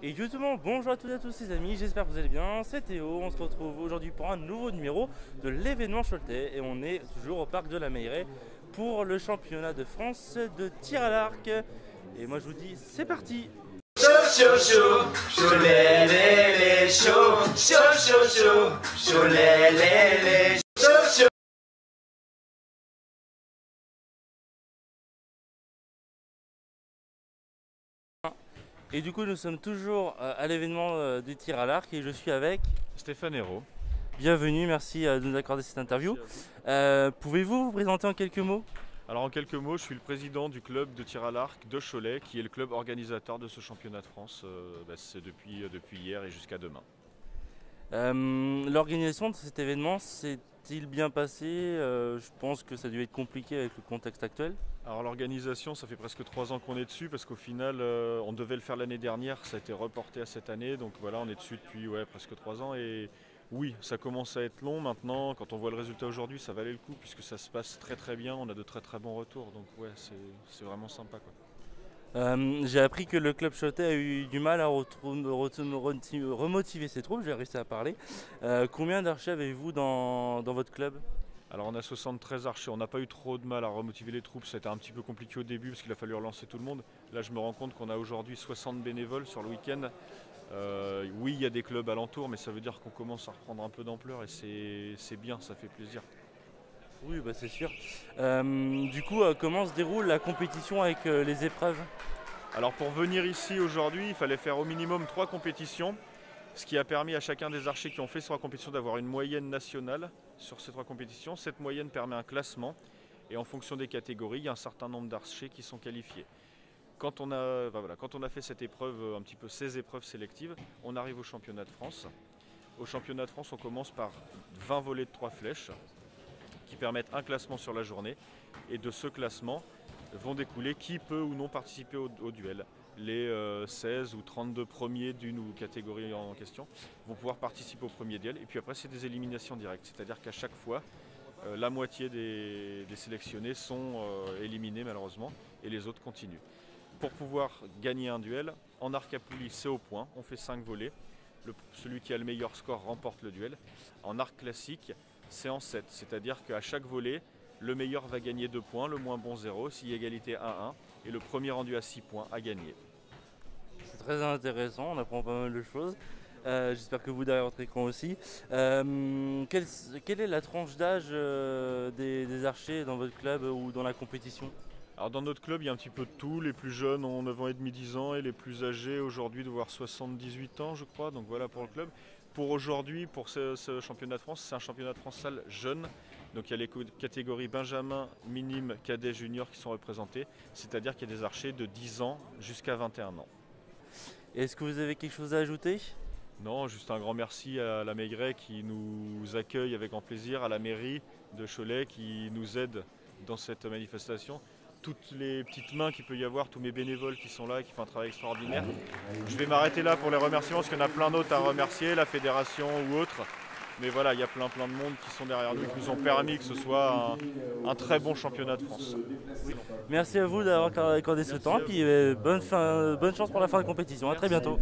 Et justement, bonjour à toutes et à tous les amis, j'espère que vous allez bien, c'est Théo, on se retrouve aujourd'hui pour un nouveau numéro de l'événement Choletais et on est toujours au parc de la Meilleraie pour le championnat de France de tir à l'arc. Et moi je vous dis, c'est parti! Chaud, chaud, chaud, chaud, lé, lé, lé, chaud, chaud, chaud, chaud, chaud, lé, lé, lé, chaud, chaud. Et du coup nous sommes toujours à l'événement du tir à l'arc et je suis avec... Stéphane Hérault. Bienvenue, merci de nous accorder cette interview. Pouvez-vous vous présenter en quelques mots? Alors en quelques mots, je suis le président du club de tir à l'arc de Cholet, qui est le club organisateur de ce championnat de France. C'est depuis hier et jusqu'à demain. L'organisation de cet événement s'est-il bien passé? Je pense que ça a dû être compliqué avec le contexte actuel. Alors l'organisation, ça fait presque 3 ans qu'on est dessus, parce qu'au final, on devait le faire l'année dernière, ça a été reporté à cette année. Donc voilà, on est dessus depuis presque 3 ans. Et oui, ça commence à être long maintenant. Quand on voit le résultat aujourd'hui, ça valait le coup, puisque ça se passe très très bien, on a de très très bons retours. Donc ouais, c'est vraiment sympa, quoi. J'ai appris que le club choletais a eu du mal à remotiver ses troupes, j'ai réussi à parler. Combien d'archers avez-vous dans votre club? Alors on a 73 archers, on n'a pas eu trop de mal à remotiver les troupes, c'était un petit peu compliqué au début parce qu'il a fallu relancer tout le monde. Là je me rends compte qu'on a aujourd'hui 60 bénévoles sur le week-end. Oui, il y a des clubs alentours, mais ça veut dire qu'on commence à reprendre un peu d'ampleur et c'est bien, ça fait plaisir. Oui, bah c'est sûr. Du coup, comment se déroule la compétition avec les épreuves? Alors pour venir ici aujourd'hui, il fallait faire au minimum 3 compétitions, ce qui a permis à chacun des archers qui ont fait ces 3 compétitions d'avoir une moyenne nationale sur ces 3 compétitions. Cette moyenne permet un classement et en fonction des catégories, il y a un certain nombre d'archers qui sont qualifiés. Quand on a fait cette épreuve, un petit peu ces épreuves sélectives, on arrive au championnat de France. Au championnat de France, on commence par 20 volets de 3 flèches qui permettent un classement sur la journée. Et de ce classement vont découler qui peut ou non participer au duel. Les 16 ou 32 premiers d'une ou catégorie en question vont pouvoir participer au premier duel. Et puis après, c'est des éliminations directes. C'est-à-dire qu'à chaque fois, la moitié des sélectionnés sont éliminés malheureusement et les autres continuent. Pour pouvoir gagner un duel, en arc à poulie, c'est au point. On fait 5 volets. Celui qui a le meilleur score remporte le duel. En arc classique, c'est en 7. C'est-à-dire qu'à chaque volet, le meilleur va gagner 2 points, le moins bon 0, s'il y a égalité 1-1, et le premier rendu à 6 points a gagné. C'est très intéressant, on apprend pas mal de choses. J'espère que vous derrière votre écran aussi. Quelle est la tranche d'âge des archers dans votre club ou dans la compétition? Alors dans notre club, il y a un petit peu de tout. Les plus jeunes ont 9 ans et demi, 10 ans, et les plus âgés aujourd'hui doivent avoir 78 ans, je crois. Donc voilà pour le club. Pour aujourd'hui, pour ce championnat de France, c'est un championnat de France salle jeune. Donc il y a les catégories Benjamin, Minime, Cadet, Junior qui sont représentés. C'est-à-dire qu'il y a des archers de 10 ans jusqu'à 21 ans. Est-ce que vous avez quelque chose à ajouter? Non, juste un grand merci à la Meilleraie qui nous accueille avec grand plaisir, à la mairie de Cholet qui nous aide dans cette manifestation. Toutes les petites mains qu'il peut y avoir, tous mes bénévoles qui sont là, qui font un travail extraordinaire. Je vais m'arrêter là pour les remerciements parce qu'il y en a plein d'autres à remercier, la fédération ou autre. Mais voilà, il y a plein de monde qui sont derrière nous, qui nous ont permis que ce soit un très bon championnat de France. Merci à vous d'avoir accordé ce temps, puis bonne chance pour la fin de compétition. À très bientôt.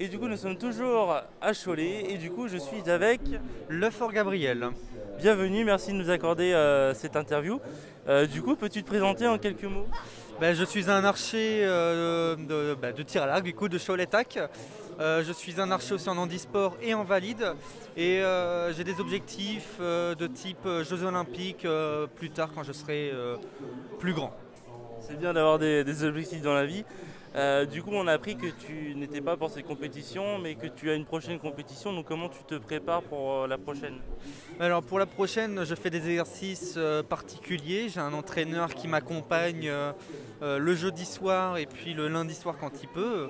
Et du coup, nous sommes toujours à Cholet et du coup, je suis avec... Le Fort Gabriel. Bienvenue, merci de nous accorder cette interview. Du coup, peux-tu te présenter en quelques mots? Je suis un archer de tir à l'arc, du coup de Cholet-Tac. Je suis un archer aussi en handisport et en valide. Et j'ai des objectifs de type Jeux Olympiques plus tard quand je serai plus grand. C'est bien d'avoir des objectifs dans la vie. Du coup, on a appris que tu n'étais pas pour ces compétitions, mais que tu as une prochaine compétition. Donc, comment tu te prépares pour la prochaine? Alors, pour la prochaine, je fais des exercices particuliers. J'ai un entraîneur qui m'accompagne le jeudi soir et puis le lundi soir quand il peut.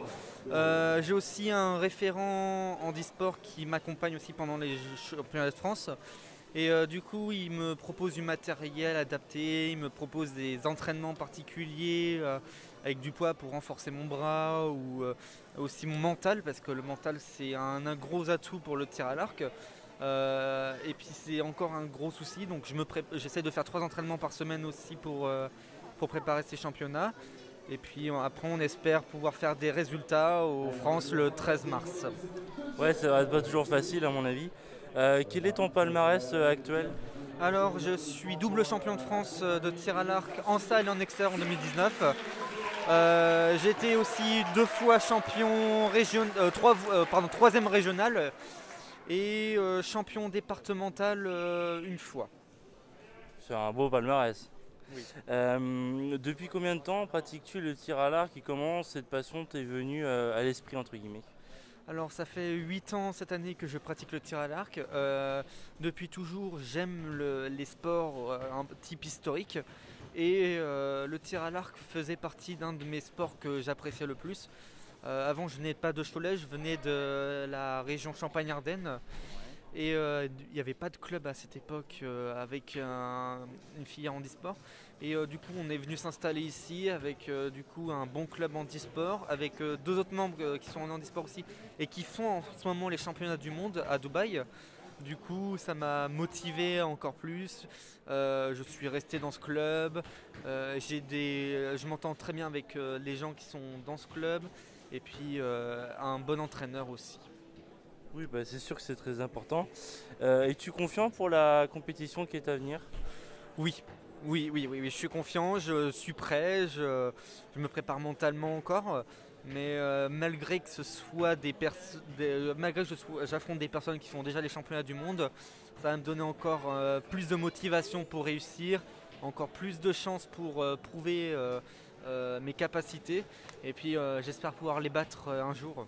J'ai aussi un référent handisport qui m'accompagne aussi pendant les championnats de France. Et du coup, il me propose du matériel adapté, il me propose des entraînements particuliers avec du poids pour renforcer mon bras ou aussi mon mental, parce que le mental c'est un gros atout pour le tir à l'arc. Et puis c'est encore un gros souci, donc j'essaie de faire 3 entraînements par semaine aussi pour préparer ces championnats. Et puis après on espère pouvoir faire des résultats aux France le 13 mars. Ouais, ça va être pas toujours facile à mon avis. Quel est ton palmarès actuel? Alors je suis double champion de France de tir à l'arc en salle et en extérieur en 2019. J'ai été aussi 2 fois champion troisième régional et champion départemental une fois. C'est un beau palmarès. Oui. Depuis combien de temps pratiques-tu le tir à l'arc et comment cette passion t'est venue à l'esprit entre guillemets? Alors ça fait 8 ans cette année que je pratique le tir à l'arc. Depuis toujours j'aime les sports un type historique et le tir à l'arc faisait partie d'un de mes sports que j'appréciais le plus. Avant je venais pas de Cholet, je venais de la région Champagne-Ardenne. Et il n'y avait pas de club à cette époque avec une filière handisport. Et du coup on est venu s'installer ici avec du coup un bon club handisport avec 2 autres membres qui sont en handisport aussi et qui font en ce moment les championnats du monde à Dubaï. Du coup ça m'a motivé encore plus. Je suis resté dans ce club. Je m'entends très bien avec les gens qui sont dans ce club et puis un bon entraîneur aussi. Oui, bah, c'est sûr que c'est très important. Es-tu confiant pour la compétition qui est à venir? Oui, je suis confiant, je suis prêt, je me prépare mentalement encore. Mais malgré que j'affronte des personnes qui font déjà les championnats du monde, ça va me donner encore plus de motivation pour réussir, encore plus de chances pour prouver mes capacités. Et puis j'espère pouvoir les battre un jour.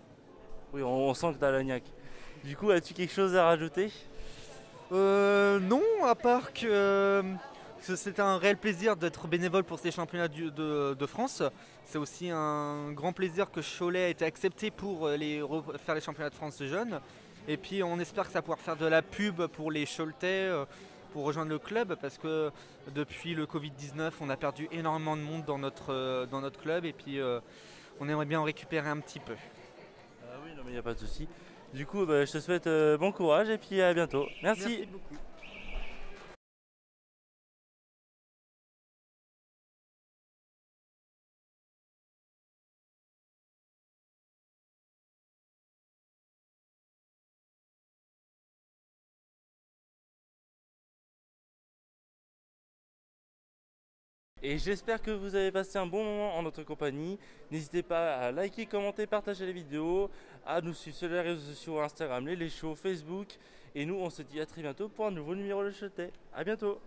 Oui, on sent que tu as l'agnac. Du coup, as-tu quelque chose à rajouter? Non, à part que c'est un réel plaisir d'être bénévole pour ces championnats de France. C'est aussi un grand plaisir que Cholet a été accepté pour faire les championnats de France jeunes. Et puis on espère que ça va pouvoir faire de la pub pour les Choletais, pour rejoindre le club, parce que depuis le Covid-19, on a perdu énormément de monde dans notre club et puis on aimerait bien en récupérer un petit peu. Ah oui, non mais il n'y a pas de souci. Du coup, je te souhaite bon courage et puis à bientôt. Merci. Merci beaucoup. Et j'espère que vous avez passé un bon moment en notre compagnie. N'hésitez pas à liker, commenter, partager les vidéos, à nous suivre sur les réseaux sociaux, Instagram, les shows, Facebook. Et nous, on se dit à très bientôt pour un nouveau numéro de Choletais. A bientôt.